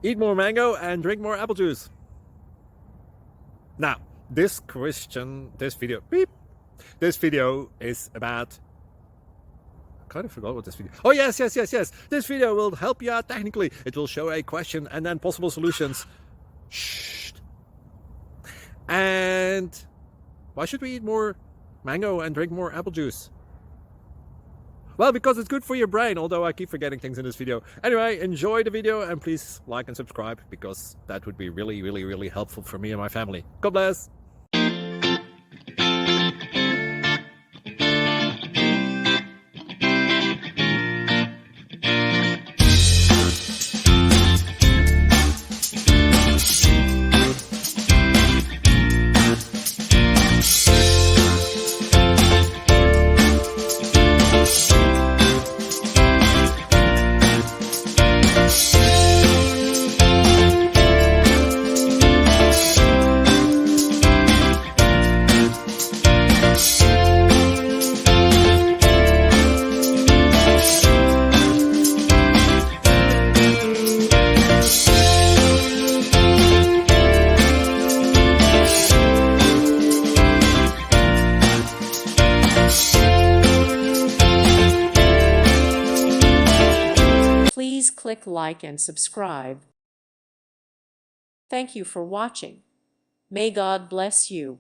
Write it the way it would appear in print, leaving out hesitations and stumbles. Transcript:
Eat more mango and drink more apple juice. Now, this video is about, I kind of forgot what this video. Oh, yes. This video will help you out technically. It will show a question and then possible solutions. Shh. And why should we eat more mango and drink more apple juice? Well, because it's good for your brain, although I keep forgetting things in this video. Anyway, enjoy the video and please like and subscribe, because that would be really helpful for me and my family. God bless! Please click like and subscribe. Thank you for watching. May God bless you.